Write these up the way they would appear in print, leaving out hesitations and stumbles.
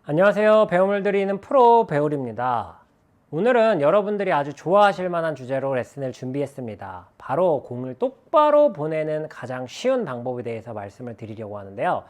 안녕하세요. 배움을 드리는 프로 배울입니다. 오늘은 여러분들이 아주 좋아하실 만한 주제로 레슨을 준비했습니다. 바로 공을 똑바로 보내는 가장 쉬운 방법에 대해서 말씀을 드리려고 하는데요.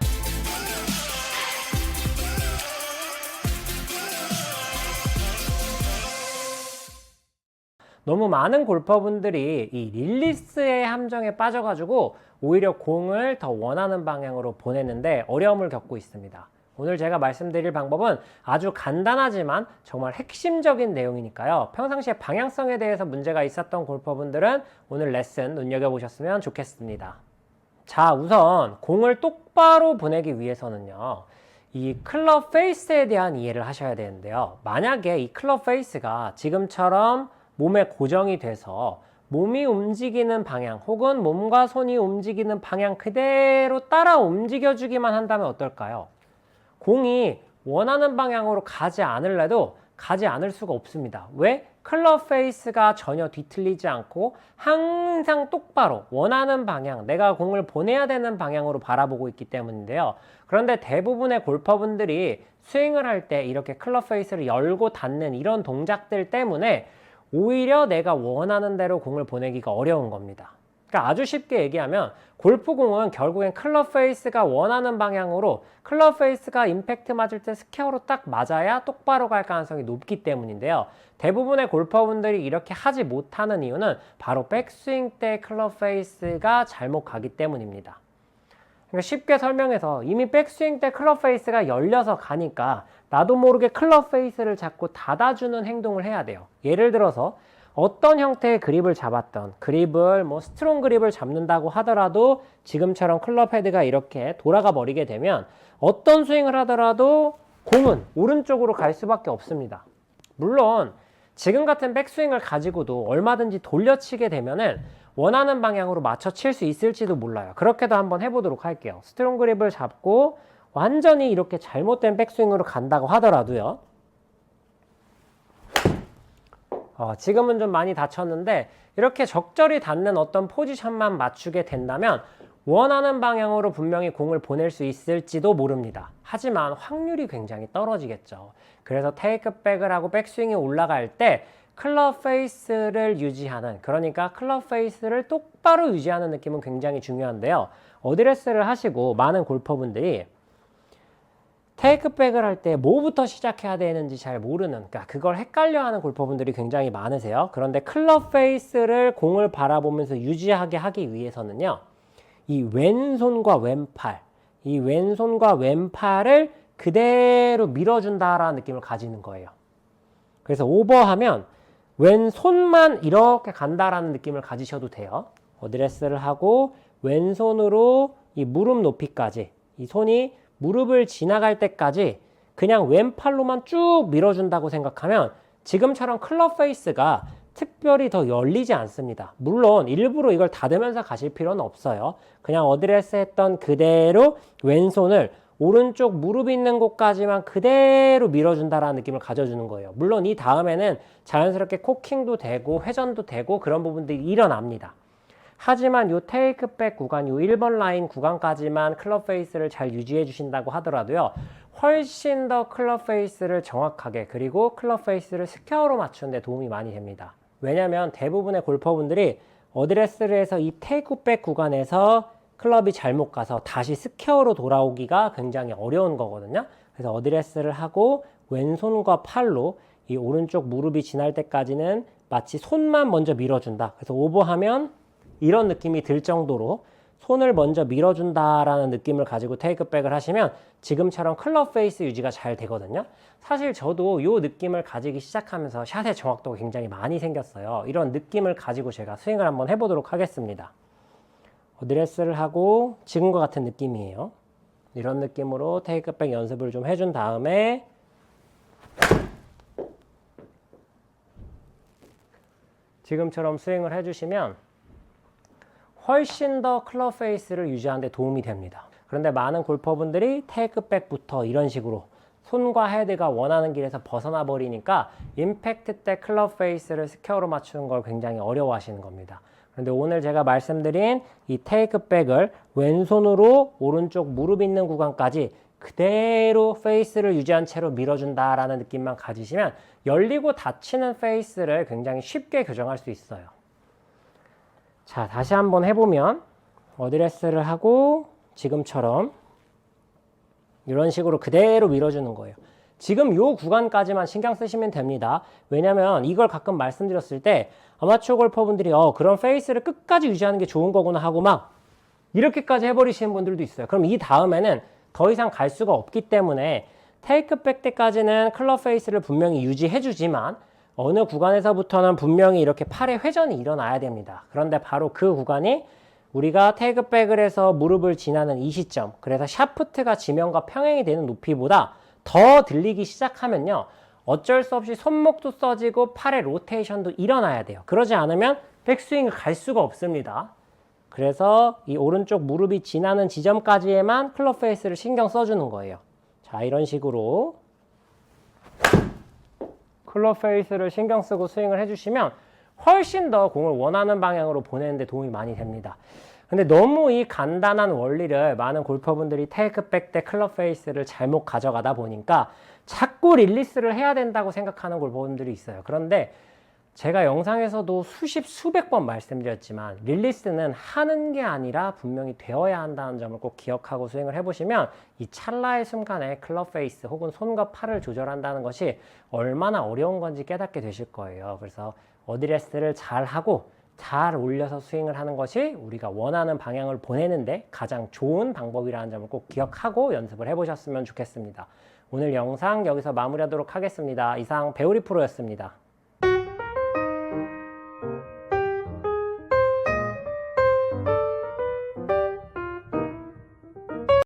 너무 많은 골퍼분들이 이 릴리스의 함정에 빠져가지고 오히려 공을 더 원하는 방향으로 보내는데 어려움을 겪고 있습니다. 오늘 제가 말씀드릴 방법은 아주 간단하지만 정말 핵심적인 내용이니까요. 평상시에 방향성에 대해서 문제가 있었던 골퍼분들은 오늘 레슨 눈여겨보셨으면 좋겠습니다. 자, 우선 공을 똑바로 보내기 위해서는요. 이 클럽 페이스에 대한 이해를 하셔야 되는데요. 만약에 이 클럽 페이스가 지금처럼 몸에 고정이 돼서 몸이 움직이는 방향 혹은 몸과 손이 움직이는 방향 그대로 따라 움직여주기만 한다면 어떨까요? 공이 원하는 방향으로 가지 않을래도 가지 않을 수가 없습니다. 왜? 클럽 페이스가 전혀 뒤틀리지 않고 항상 똑바로 원하는 방향, 내가 공을 보내야 되는 방향으로 바라보고 있기 때문인데요. 그런데 대부분의 골퍼분들이 스윙을 할 때 이렇게 클럽 페이스를 열고 닫는 이런 동작들 때문에 오히려 내가 원하는 대로 공을 보내기가 어려운 겁니다. 그러니까 아주 쉽게 얘기하면 골프공은 결국엔 클럽 페이스가 원하는 방향으로 클럽 페이스가 임팩트 맞을 때 스퀘어로 딱 맞아야 똑바로 갈 가능성이 높기 때문인데요. 대부분의 골퍼분들이 이렇게 하지 못하는 이유는 바로 백스윙 때 클럽 페이스가 잘못 가기 때문입니다. 그러니까 쉽게 설명해서 이미 백스윙 때 클럽 페이스가 열려서 가니까 나도 모르게 클럽 페이스를 자꾸 닫아주는 행동을 해야 돼요. 예를 들어서 어떤 형태의 그립을 잡았던 그립을 스트롱 그립을 잡는다고 하더라도 지금처럼 클럽 헤드가 이렇게 돌아가 버리게 되면 어떤 스윙을 하더라도 공은 오른쪽으로 갈 수밖에 없습니다. 물론 지금 같은 백스윙을 가지고도 얼마든지 돌려치게 되면은 원하는 방향으로 맞춰 칠 수 있을지도 몰라요. 그렇게도 한번 해보도록 할게요. 스트롱 그립을 잡고 완전히 이렇게 잘못된 백스윙으로 간다고 하더라도요. 지금은 좀 많이 다쳤는데 이렇게 적절히 닿는 어떤 포지션만 맞추게 된다면 원하는 방향으로 분명히 공을 보낼 수 있을지도 모릅니다. 하지만 확률이 굉장히 떨어지겠죠. 그래서 테이크백을 하고 백스윙이 올라갈 때 클럽 페이스를 유지하는, 그러니까 클럽 페이스를 똑바로 유지하는 느낌은 굉장히 중요한데요. 어드레스를 하시고 많은 골퍼분들이 테이크백을 할 때 뭐부터 시작해야 되는지 잘 모르는, 그러니까 그걸 헷갈려하는 골퍼분들이 굉장히 많으세요. 그런데 클럽 페이스를 공을 바라보면서 유지하게 하기 위해서는요, 이 왼손과 왼팔, 이 왼손과 왼팔을 그대로 밀어준다라는 느낌을 가지는 거예요. 그래서 오버하면 왼손만 이렇게 간다라는 느낌을 가지셔도 돼요. 어드레스를 하고 왼손으로 이 무릎 높이까지, 이 손이 무릎을 지나갈 때까지 그냥 왼팔로만 쭉 밀어준다고 생각하면 지금처럼 클럽 페이스가 특별히 더 열리지 않습니다. 물론 일부러 이걸 닫으면서 가실 필요는 없어요. 그냥 어드레스 했던 그대로 왼손을 오른쪽 무릎 있는 곳까지만 그대로 밀어준다라는 느낌을 가져주는 거예요. 물론 이 다음에는 자연스럽게 코킹도 되고 회전도 되고 그런 부분들이 일어납니다. 하지만 요 테이크백 구간, 요 1번 라인 구간까지만 클럽 페이스를 잘 유지해 주신다고 하더라도요, 훨씬 더 클럽 페이스를 정확하게, 그리고 클럽 페이스를 스퀘어로 맞추는 데 도움이 많이 됩니다. 왜냐면 대부분의 골퍼분들이 어드레스를 해서 이 테이크백 구간에서 클럽이 잘못 가서 다시 스퀘어로 돌아오기가 굉장히 어려운 거거든요. 그래서 어드레스를 하고 왼손과 팔로 이 오른쪽 무릎이 지날 때까지는 마치 손만 먼저 밀어준다. 그래서 오버하면 이런 느낌이 들 정도로 손을 먼저 밀어준다라는 느낌을 가지고 테이크백을 하시면 지금처럼 클럽 페이스 유지가 잘 되거든요. 사실 저도 이 느낌을 가지기 시작하면서 샷의 정확도가 굉장히 많이 생겼어요. 이런 느낌을 가지고 제가 스윙을 한번 해보도록 하겠습니다. 어드레스를 하고 지금과 같은 느낌이에요. 이런 느낌으로 테이크백 연습을 좀 해준 다음에 지금처럼 스윙을 해주시면 훨씬 더 클럽 페이스를 유지하는 데 도움이 됩니다. 그런데 많은 골퍼분들이 테이크백부터 이런 식으로 손과 헤드가 원하는 길에서 벗어나 버리니까 임팩트 때 클럽 페이스를 스퀘어로 맞추는 걸 굉장히 어려워하시는 겁니다. 그런데 오늘 제가 말씀드린 이 테이크백을 왼손으로 오른쪽 무릎 있는 구간까지 그대로 페이스를 유지한 채로 밀어준다라는 느낌만 가지시면 열리고 닫히는 페이스를 굉장히 쉽게 교정할 수 있어요. 자, 다시 한번 해보면 어드레스를 하고 지금처럼 이런 식으로 그대로 밀어주는 거예요. 지금 요 구간까지만 신경 쓰시면 됩니다. 왜냐면 이걸 가끔 말씀드렸을 때 아마추어 골퍼분들이 그런 페이스를 끝까지 유지하는 게 좋은 거구나 하고 막 이렇게까지 해버리시는 분들도 있어요. 그럼 이 다음에는 더 이상 갈 수가 없기 때문에 테이크백 때까지는 클럽 페이스를 분명히 유지해주지만 어느 구간에서부터는 분명히 이렇게 팔의 회전이 일어나야 됩니다. 그런데 바로 그 구간이 우리가 테이크백을 해서 무릎을 지나는 이 시점, 그래서 샤프트가 지면과 평행이 되는 높이보다 더 들리기 시작하면요, 어쩔 수 없이 손목도 써지고 팔의 로테이션도 일어나야 돼요. 그러지 않으면 백스윙을 갈 수가 없습니다. 그래서 이 오른쪽 무릎이 지나는 지점까지에만 클럽 페이스를 신경 써주는 거예요. 자, 이런 식으로 클럽 페이스를 신경 쓰고 스윙을 해주시면 훨씬 더 공을 원하는 방향으로 보내는 데 도움이 많이 됩니다. 근데 너무 이 간단한 원리를 많은 골퍼분들이 테이크백 때 클럽 페이스를 잘못 가져가다 보니까 자꾸 릴리스를 해야 된다고 생각하는 골퍼분들이 있어요. 그런데 제가 영상에서도 수백 번 말씀드렸지만 릴리스는 하는 게 아니라 분명히 되어야 한다는 점을 꼭 기억하고 스윙을 해보시면 이 찰나의 순간에 클럽 페이스 혹은 손과 팔을 조절한다는 것이 얼마나 어려운 건지 깨닫게 되실 거예요. 그래서 어드레스를 잘 하고 잘 올려서 스윙을 하는 것이 우리가 원하는 방향을 보내는데 가장 좋은 방법이라는 점을 꼭 기억하고 연습을 해보셨으면 좋겠습니다. 오늘 영상 여기서 마무리하도록 하겠습니다. 이상 배우리 프로였습니다.